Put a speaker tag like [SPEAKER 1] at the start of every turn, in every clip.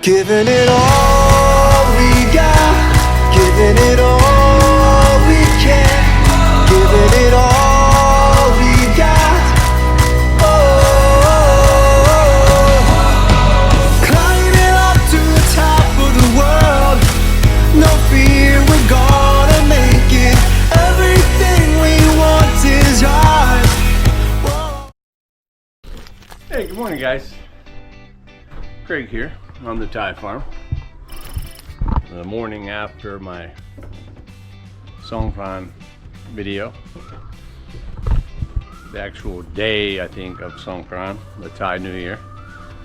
[SPEAKER 1] Giving it all we got, giving it all we can, giving it all we got. Oh, climbing up to the top of the world, no fear, we're gonna make it. Everything we want is ours. Whoa.
[SPEAKER 2] Hey, good morning, guys. Craig here on the Thai farm. The morning after my Songkran video. The actual day, I think, of Songkran, the Thai New Year.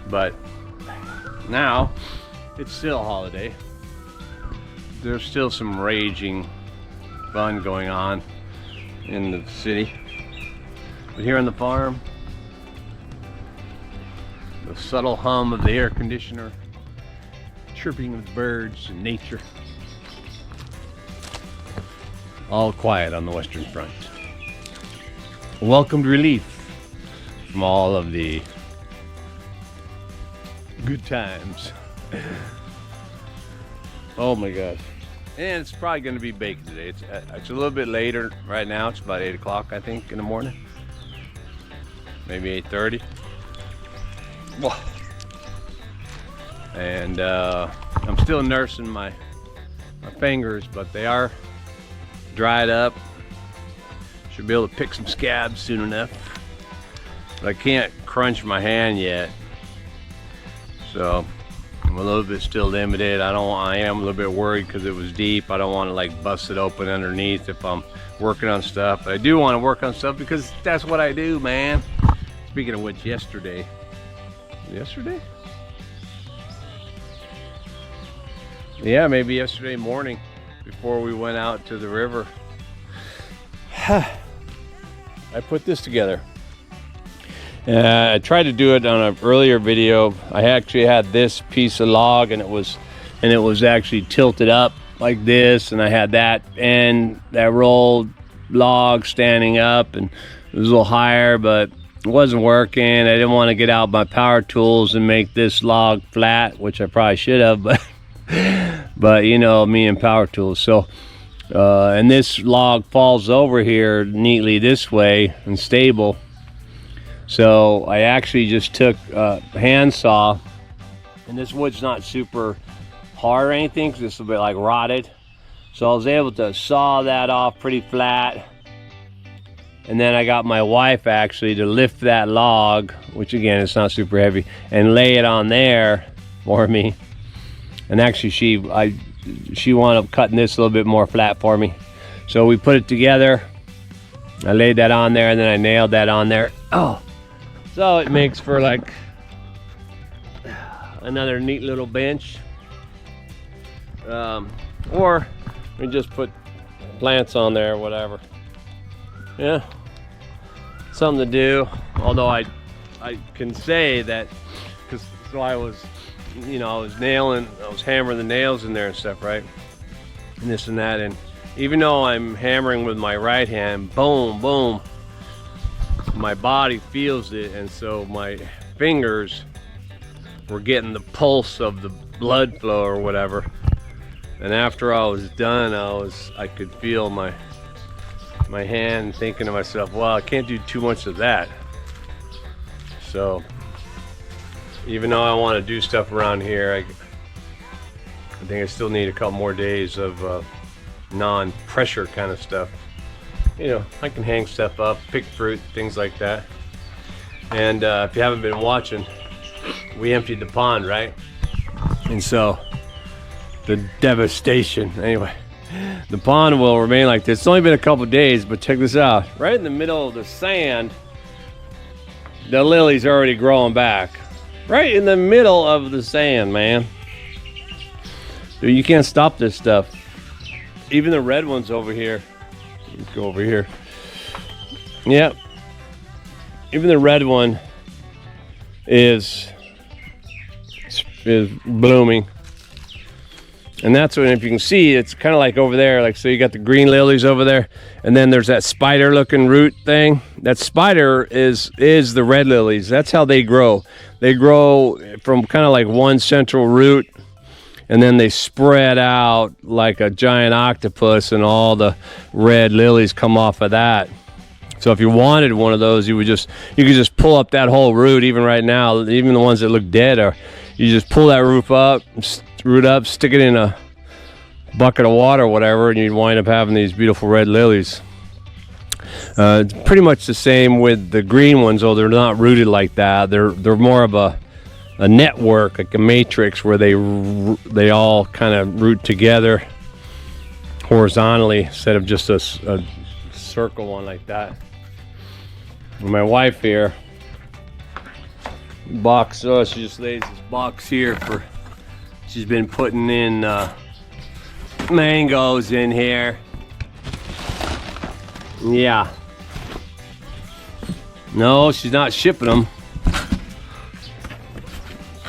[SPEAKER 2] But now, it's still a holiday. There's still some raging fun going on in the city. But here on the farm, the subtle hum of the air conditioner, chirping of the birds and nature. All quiet on the Western Front. Welcomed relief from all of the good times. Oh my gosh. And it's probably going to be baked today. It's a little bit later right now. It's about 8 o'clock, I think, in the morning. Maybe 8:30. Whoa. And I'm still nursing my fingers, but they are dried up. Should be able to pick some scabs soon enough. But I can't crunch my hand yet, so I'm a little bit still limited. I am a little bit worried because it was deep. I don't want to like bust it open underneath if I'm working on stuff. But I do want to work on stuff because that's what I do, man. Speaking of which, yesterday, yeah, maybe yesterday morning before we went out to the river, I put this together. I tried to do it on an earlier video. I actually had this piece of log and it was actually tilted up like this, and I had that rolled log standing up, and it was a little higher, but it wasn't working. I didn't want to get out my power tools and make this log flat, which I probably should have, but you know me and power tools. So and this log falls over here neatly this way and stable. So I actually just took a handsaw, and this wood's not super hard or anything because it's a bit like rotted. So I was able to saw that off pretty flat. And then I got my wife actually to lift that log, which again, it's not super heavy, and lay it on there for me. And actually she wound up cutting this a little bit more flat for me. So we put it together. I laid that on there, and then I nailed that on there. Oh, so it makes for like another neat little bench. Or we just put plants on there or whatever. Yeah, something to do. Although I can say that because I was, you know, I was hammering the nails in there and stuff, right? And this and that, and even though I'm hammering with my right hand, boom, boom, my body feels it, and so my fingers were getting the pulse of the blood flow or whatever. And after I was done, I could feel my hand, thinking to myself, well, I can't do too much of that. So even though I want to do stuff around here, I think I still need a couple more days of non-pressure kind of stuff. You know, I can hang stuff up, pick fruit, things like that. And if you haven't been watching, we emptied the pond, right? And so the devastation, anyway, the pond will remain like this. It's only been a couple days, but check this out. Right in the middle of the sand, the lily's already growing back. Right in the middle of the sand, man. Dude, you can't stop this stuff. Even the red ones over here. Let's go over here. Yep. Even the red one is blooming. And that's when, if you can see, it's kind of like over there, like, so you got the green lilies over there, and then there's that spider looking root thing. That spider is the red lilies. That's how they grow. They grow from kind of like one central root, and then they spread out like a giant octopus, and all the red lilies come off of that. So if you wanted one of those, you could just pull up that whole root. Even right now, even the ones that look dead, you just pull that root up, stick it in a bucket of water or whatever, and you'd wind up having these beautiful red lilies. It's pretty much the same with the green ones, though they're not rooted like that. They're more of a network, like a matrix, where they all kind of root together horizontally instead of just a circle one like that. My wife here, she just lays this box here for, she's been putting in mangoes in here. Yeah. No, she's not shipping them.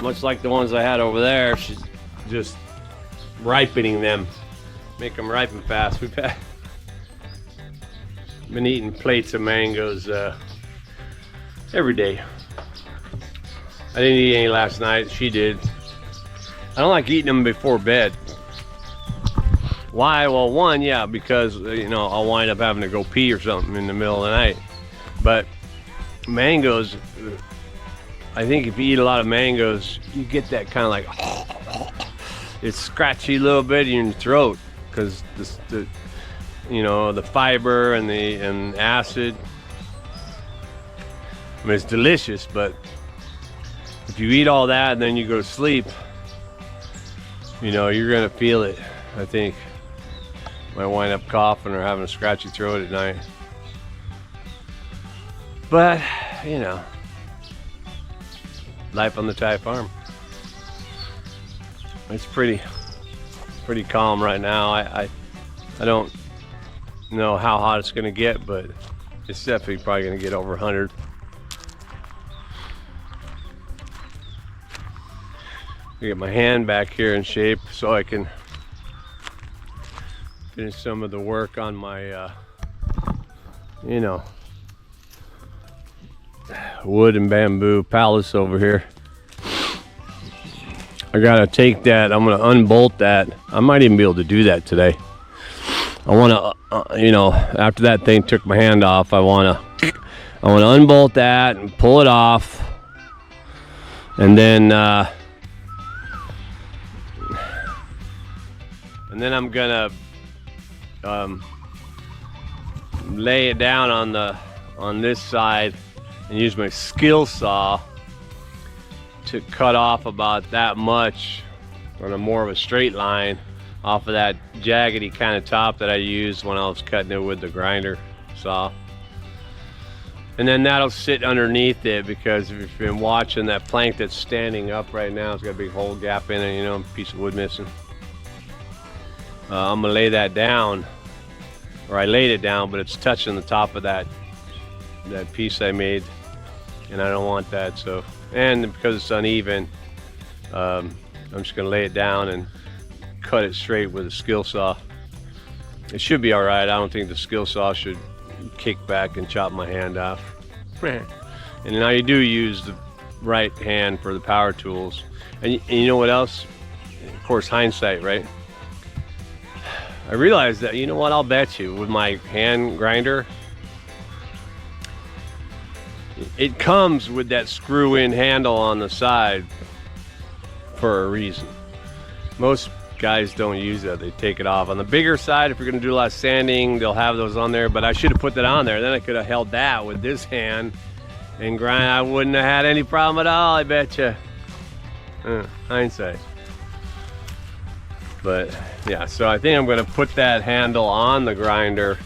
[SPEAKER 2] Much like the ones I had over there, she's just ripening them. Make them ripen fast. We've been eating plates of mangoes every day. I didn't eat any last night. She did. I don't like eating them before bed. Why? Well, one, yeah, because I'll wind up having to go pee or something in the middle of the night. But mangoes, I think if you eat a lot of mangoes, you get that kind of like it's scratchy a little bit in your throat because the fiber and the acid. I mean, it's delicious, but if you eat all that and then you go to sleep, you're gonna feel it. I think might wind up coughing or having a scratchy throat at night. But life on the Thai farm. It's pretty calm right now. I don't know how hot it's gonna get, but it's definitely probably gonna get over 100. Get my hand back here in shape so I can finish some of the work on my wood and bamboo palace over here. I gotta take that, I'm gonna unbolt that. I might even be able to do that today. I wanna after that thing took my hand off, I wanna unbolt that and pull it off, and then I'm gonna lay it down on this side and use my skill saw to cut off about that much on a more of a straight line off of that jaggedy kind of top that I used when I was cutting it with the grinder saw. And then that'll sit underneath it, because if you've been watching that plank that's standing up right now, it's got a big hole gap in it, a piece of wood missing. I'm gonna lay that down, or I laid it down, but it's touching the top of that piece I made, and I don't want that. So, and because it's uneven, I'm just gonna lay it down and cut it straight with a skill saw. It should be all right. I don't think the skill saw should kick back and chop my hand off. And now you do use the right hand for the power tools. And you know what else? Of course, hindsight, right? I realized that, I'll bet you, with my hand grinder, it comes with that screw-in handle on the side for a reason. Most guys don't use that. They take it off. On the bigger side, if you're going to do a lot of sanding, they'll have those on there, but I should have put that on there. Then I could have held that with this hand and grind. I wouldn't have had any problem at all, I bet you. Hindsight. But yeah, so I think I'm going to put that handle on the grinder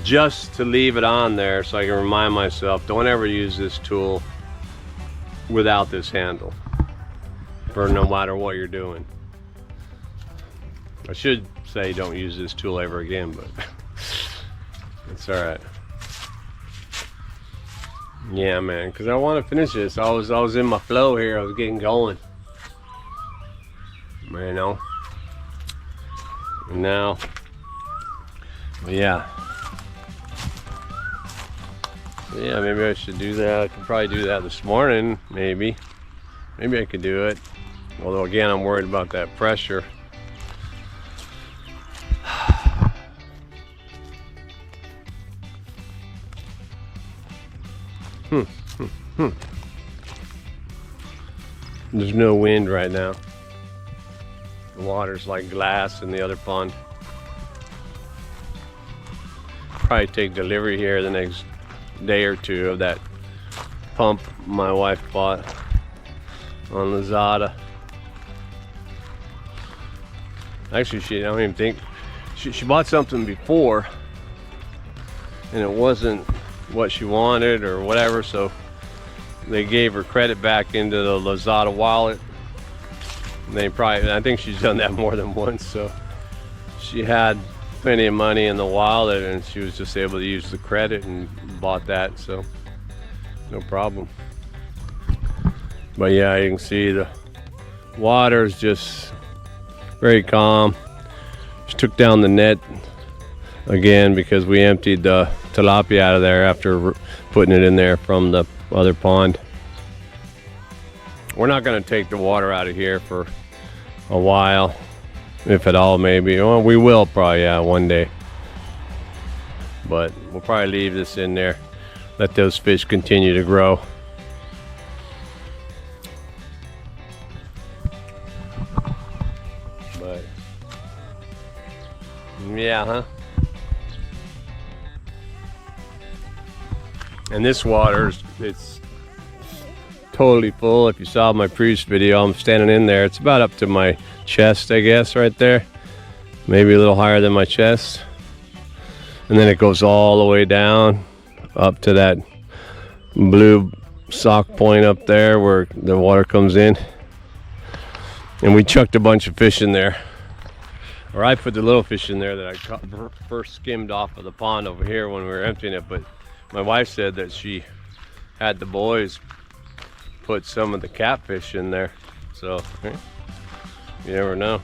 [SPEAKER 2] just to leave it on there, so I can remind myself, don't ever use this tool without this handle, for no matter what you're doing. I should say don't use this tool ever again, but it's all right. Yeah, man, because I want to finish this. I was in my flow here. I was getting going. you know. And now, but yeah. Yeah, maybe I should do that. I could probably do that this morning, maybe. Maybe I could do it. Although again, I'm worried about that pressure. There's no wind right now. The water's like glass in the other pond. Probably take delivery here the next day or two of that pump my wife bought on Lazada. Actually, I don't even think she bought something before and it wasn't what she wanted or whatever, so they gave her credit back into the Lazada wallet. And I think she's done that more than once, so she had plenty of money in the wallet and she was just able to use the credit and bought that, so no problem. But yeah, you can see the water's just very calm. She took down the net again because we emptied the tilapia out of there after putting it in there from the other pond. We're not going to take the water out of here for a while, if at all, maybe. Well, we will probably, yeah, one day. But we'll probably leave this in there, let those fish continue to grow. But yeah, huh? And this water, it's totally full. If you saw my previous video, I'm standing in there. It's about up to my chest, I guess, right there. Maybe a little higher than my chest. And then it goes all the way down up to that blue sock point up there where the water comes in. And we chucked a bunch of fish in there. Or I put the little fish in there that I first skimmed off of the pond over here when we were emptying it. But my wife said that she had the boys put some of the catfish in there. So you never know.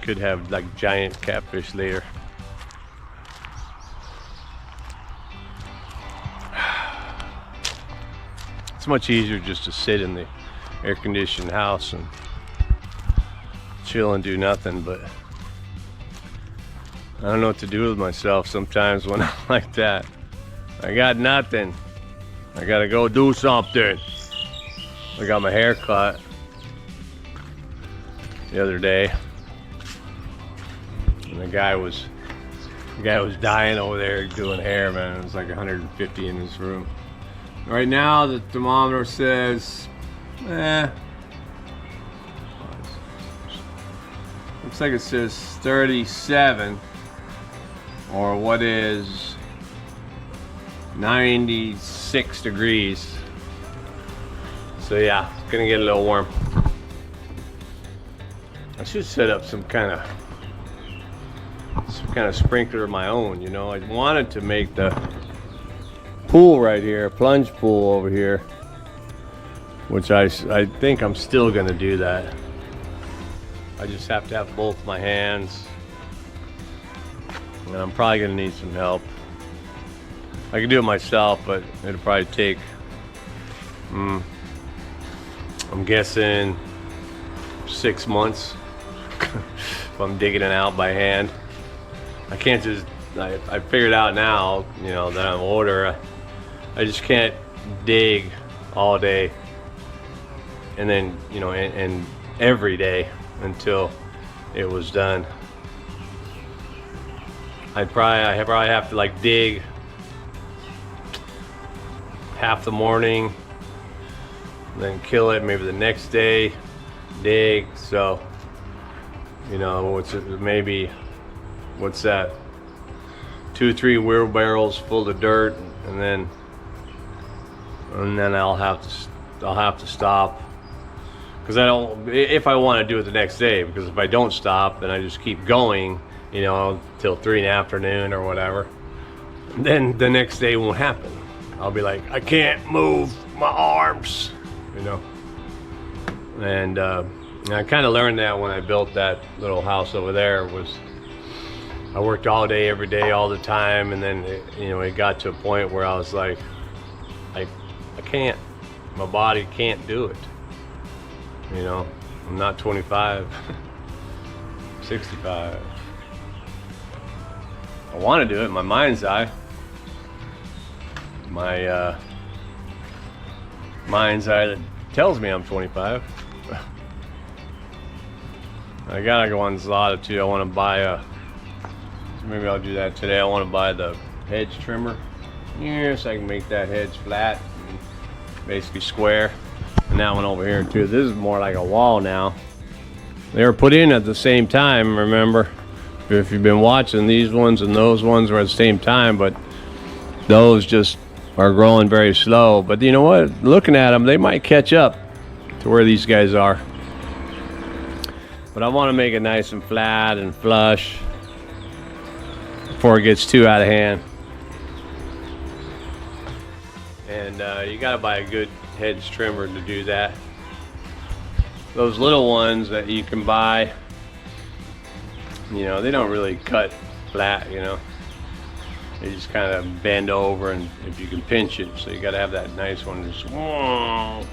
[SPEAKER 2] Could have like giant catfish later. It's much easier just to sit in the air-conditioned house and chill and do nothing, but I don't know what to do with myself sometimes when I'm like that. I got nothing. I gotta go do something. I got my hair cut the other day, and the guy was dying over there doing hair, man. It was like 150 in his room. Right now the thermometer says, looks like it says 37, or what is 96 degrees. So yeah, it's gonna get a little warm. I should set up some kind of sprinkler of my own, you know. I wanted to make the pool right here, plunge pool over here, which I think I'm still gonna do that. I just have to have both my hands, and I'm probably gonna need some help. I can do it myself, but it'll probably take, I'm guessing 6 months if I'm digging it out by hand. I can't just, I figured out now, you know, that I'm older, I just can't dig all day and then, you know, and every day until it was done. I probably have to like dig half the morning, then kill it maybe the next day, dig. So, you know, maybe what's that, 2 or 3 wheelbarrows full of dirt, and then I'll have to stop, because I don't, if I want to do it the next day, because if I don't stop, then I just keep going, you know, till 3 in the afternoon or whatever. Then the next day won't happen. I'll be like, I can't move my arms, you know. And And I kind of learned that when I built that little house over there. I worked all day, every day, all the time, and then it got to a point where I was like, I can't. My body can't do it. I'm not 25, 65. I want to do it in my mind's eye. My mind's eye that tells me I'm 25. I gotta go on Zlata too. I want to buy maybe I'll do that today. I want to buy the hedge trimmer. Yes, I can make that hedge flat, and basically square. And that one over here too. This is more like a wall now. They were put in at the same time, remember? If you've been watching, these ones and those ones were at the same time, but those just are growing very slow. But you know what? Looking at them, they might catch up to where these guys are. But I want to make it nice and flat and flush before it gets too out of hand. And you got to buy a good hedge trimmer to do that. Those little ones that you can buy, they don't really cut flat, they just kind of bend over, and if you can pinch it, so you got to have that nice one. Just, and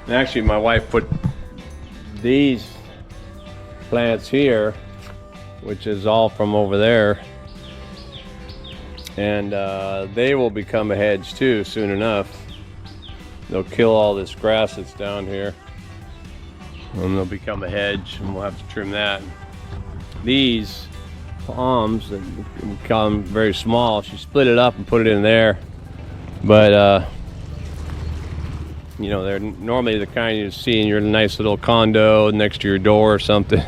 [SPEAKER 2] actually my wife put these plants here, which is all from over there, and they will become a hedge too soon enough. They'll kill all this grass that's down here, and they'll become a hedge, and we'll have to trim that. These palms that become very small, she split it up and put it in there, but they're normally the kind you see in your nice little condo next to your door or something.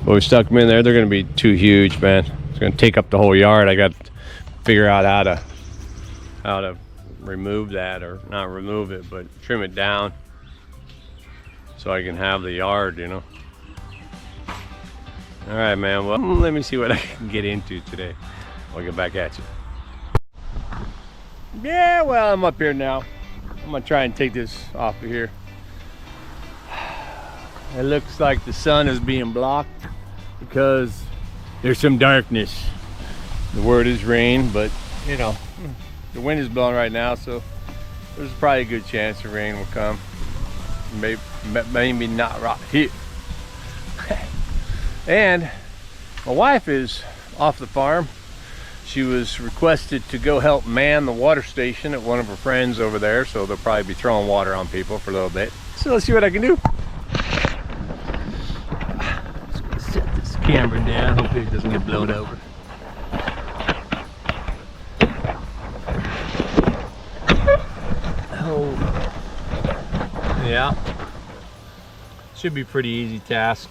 [SPEAKER 2] But we stuck them in there. They're going to be too huge, man. It's going to take up the whole yard. I got to figure out how to remove that, or not remove it, but trim it down so I can have the yard, All right, man. Well, let me see what I can get into today. I'll get back at you. Yeah, well, I'm up here now. I'm gonna try and take this off of here. It looks like the sun is being blocked because there's some darkness. The word is rain, but the wind is blowing right now, so there's probably a good chance the rain will come. Maybe not right here. And my wife is off the farm. She was requested to go help man the water station at one of her friends over there, so they'll probably be throwing water on people for a little bit. So let's see what I can do. Just gonna set this camera down. Hopefully it doesn't get blown over. Oh, yeah. Should be a pretty easy task.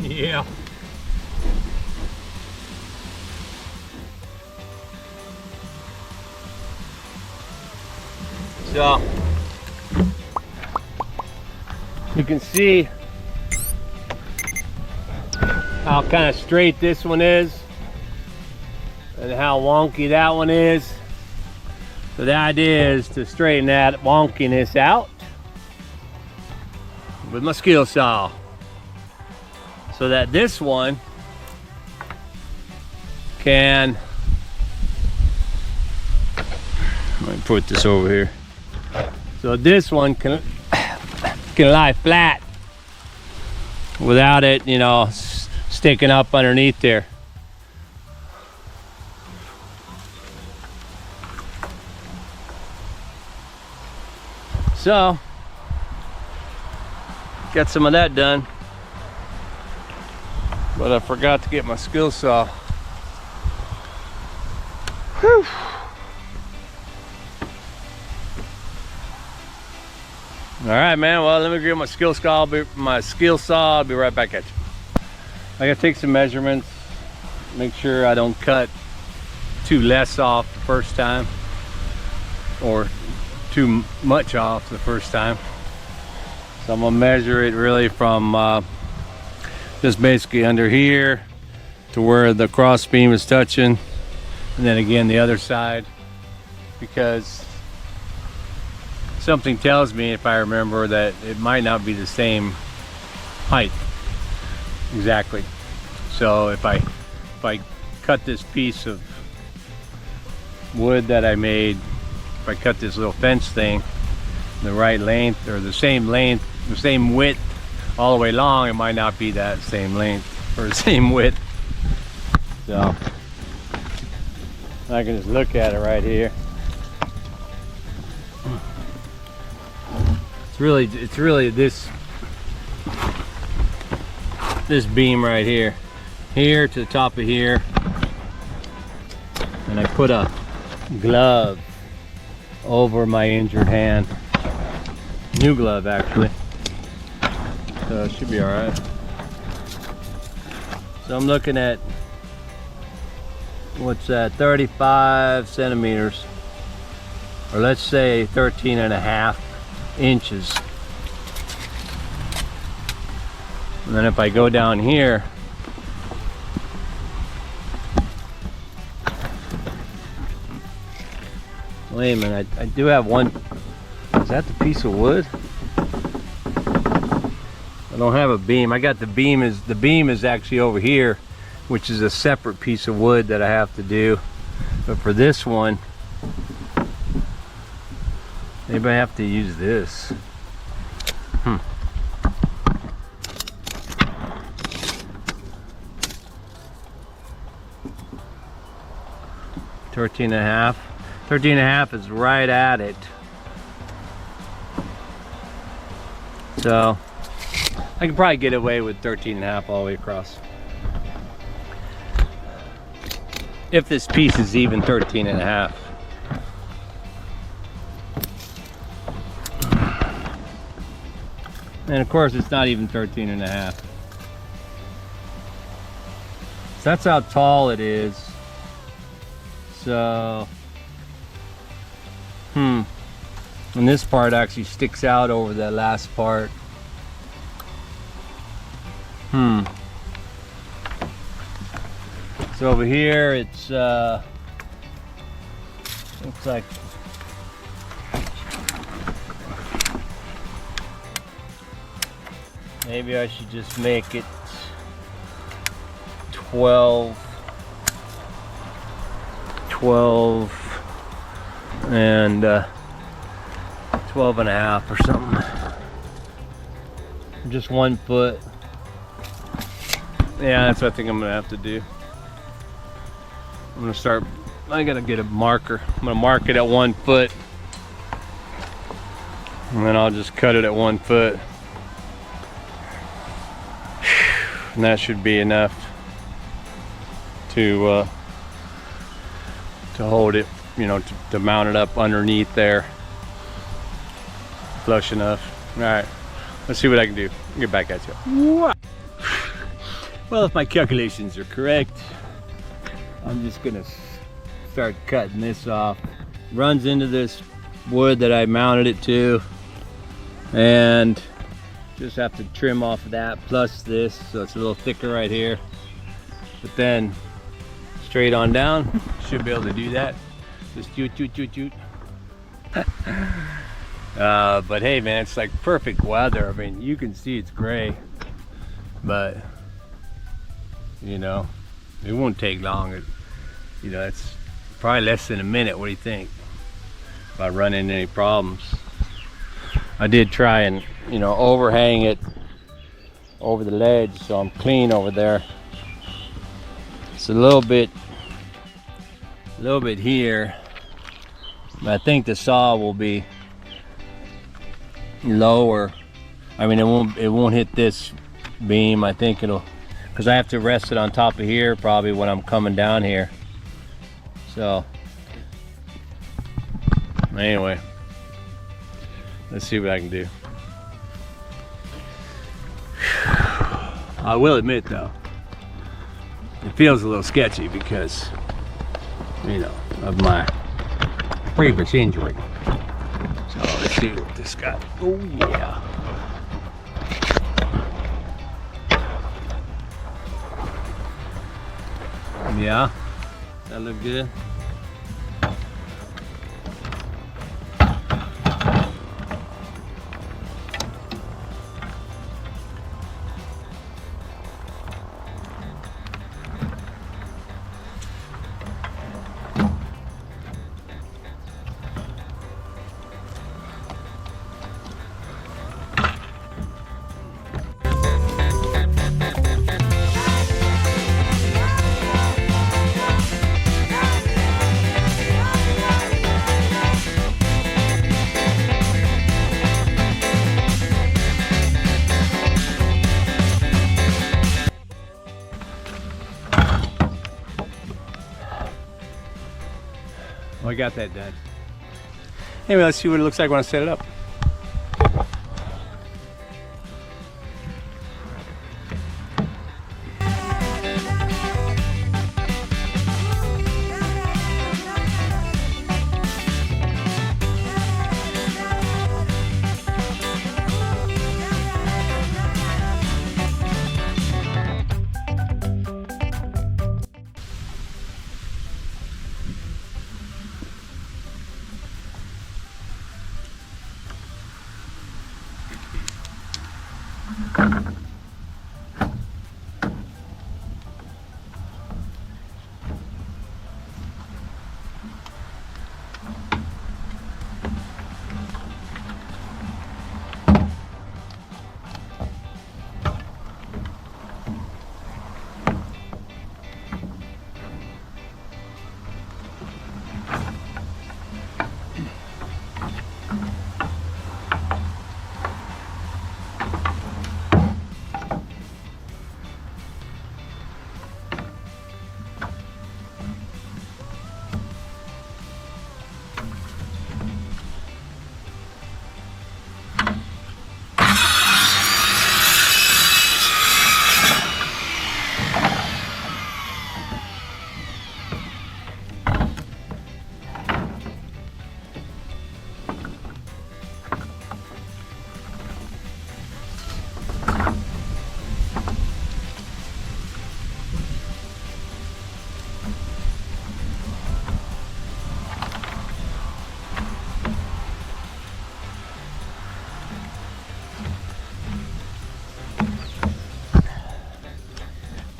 [SPEAKER 2] Yeah. So you can see how kind of straight this one is and how wonky that one is. So the idea is to straighten that wonkiness out with my skill saw, so that this one can, let me put this over here, so this one can lie flat without it, sticking up underneath there. So got some of that done. But I forgot to get my skill saw. Whew. All right, man. Well, let me grab my skill saw. I'll be right back at you. I gotta take some measurements, make sure I don't cut too less off the first time or too much off the first time. So I'm gonna measure it really from just basically under here to where the cross beam is touching, and then again the other side, because something tells me, if I remember, that it might not be the same height exactly. So if I cut this piece of wood that I made, if I cut this little fence thing the right length or the same length, the same width all the way long, it might not be that same length or the same width. So I can just look at it right here. It's really this beam right here to the top of here, and I put a glove over my injured hand, new glove actually, so it should be all right. So I'm looking at, what's that, 35 centimeters, or let's say 13.5 inches. And then if I go down here, wait a minute, I do have one. Is that the piece of wood? I don't have a beam. I got the beam is actually over here, which is a separate piece of wood that I have to do. But for this one, maybe I have to use this. 13.5. 13.5 is right at it. So I can probably get away with 13.5 all the way across. If this piece is even 13.5. And of course it's not even 13.5. So that's how tall it is. So, and this part actually sticks out over that last part. So over here it's looks like maybe I should just make it 12 and 12.5 or something. Just 1 foot. Yeah, that's what I think I'm gonna have to do. I'm gonna start, I gotta get a marker. I'm gonna mark it at 1 foot, and then I'll just cut it at 1 foot. And that should be enough to hold it, you know, to mount it up underneath there. Flush enough. All right, let's see what I can do. I'll get back at you. Well, if my calculations are correct, I'm just gonna start cutting this off. Runs into this wood that I mounted it to, and just have to trim off of that plus this, so it's a little thicker right here. But then straight on down, should be able to do that. Just shoot. But hey man, it's like perfect weather. I mean, you can see it's gray, but you know, it won't take long. You know, it's probably less than a minute. What do you think? If I run into any problems. I did try and, you know, overhang it over the ledge, so I'm clean over there. It's a little bit here, but I think the saw will be lower. I mean, it won't hit this beam. I think it'll, because I have to rest it on top of here probably when I'm coming down here. So anyway, let's see what I can do. I will admit though,
[SPEAKER 3] it feels a little sketchy because, you know, of my previous injury. So let's see what this got. Oh yeah. Yeah, that look good. Well, I got that done. Anyway, let's see what it looks like when I set it up.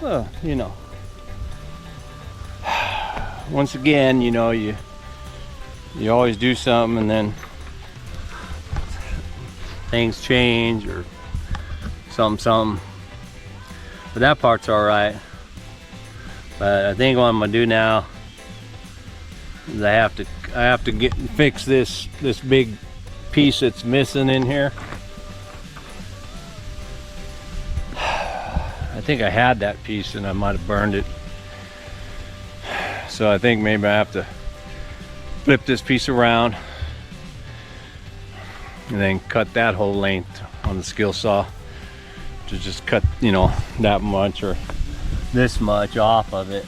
[SPEAKER 3] Well, you know, once again, you know, you always do something and then things change or something. But that part's all right. But I think what I'm gonna do now is I have to fix this big piece that's missing in here. I think I had that piece and I might have burned it. So I think maybe I have to flip this piece around and then cut that whole length on the skill saw to just cut, you know, that much or this much off of it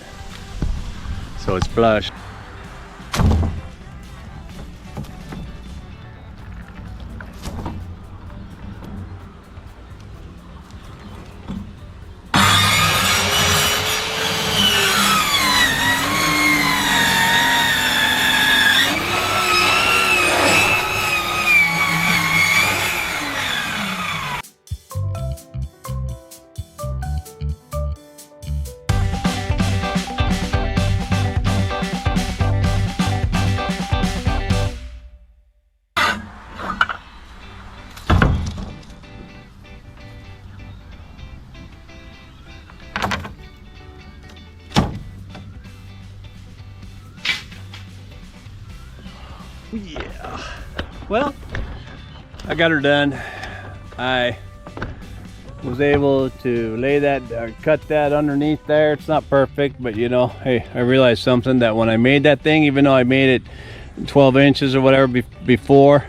[SPEAKER 3] so it's flush. Yeah, well, I got her done. I was able to lay that or cut that underneath there. It's not perfect, but you know, hey, I realized something, that when I made that thing, even though I made it 12 inches or whatever before,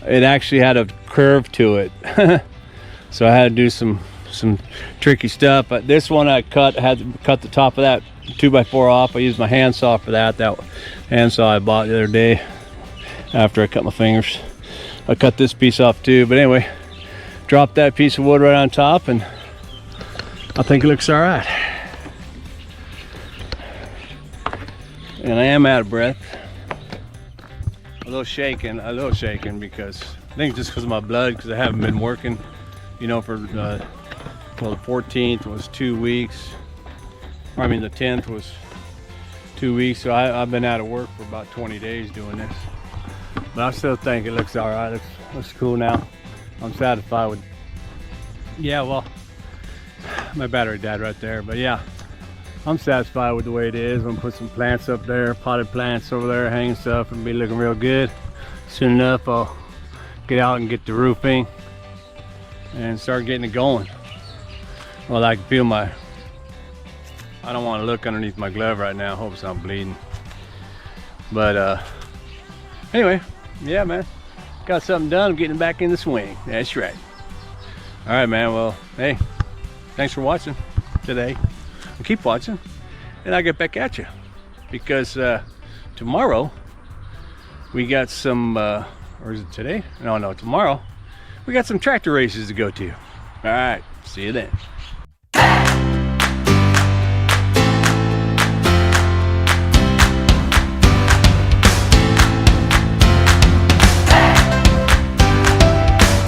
[SPEAKER 3] it actually had a curve to it. So I had to do some some tricky stuff. But this one I had to cut the top of that 2x4 off. I used my handsaw for that. That handsaw I bought the other day after I cut my fingers. I cut this piece off too. But anyway, dropped that piece of wood right on top, and I think it looks all right. And I am out of breath. A little shaking because I think just because of my blood, because I haven't been working, you know, for well, the 14th was 2 weeks. Or, I mean, the 10th was 2 weeks, so I've been out of work for about 20 days doing this. But I still think it looks all right. Looks cool now. I'm satisfied with. Yeah, well, my battery died right there, but yeah, I'm satisfied with the way it is. I'm gonna put some plants up there, potted plants over there, hanging stuff, and be looking real good. Soon enough, I'll get out and get the roofing and start getting it going. Well, I can feel my. I don't want to look underneath my glove right now. Hope it's not bleeding. But anyway, yeah, man, got something done. I'm getting back in the swing. That's right. All right, man. Well, hey, thanks for watching today. And keep watching, and I'll get back at you, because tomorrow we got some, or is it today? No, tomorrow we got some tractor races to go to. All right, see you then.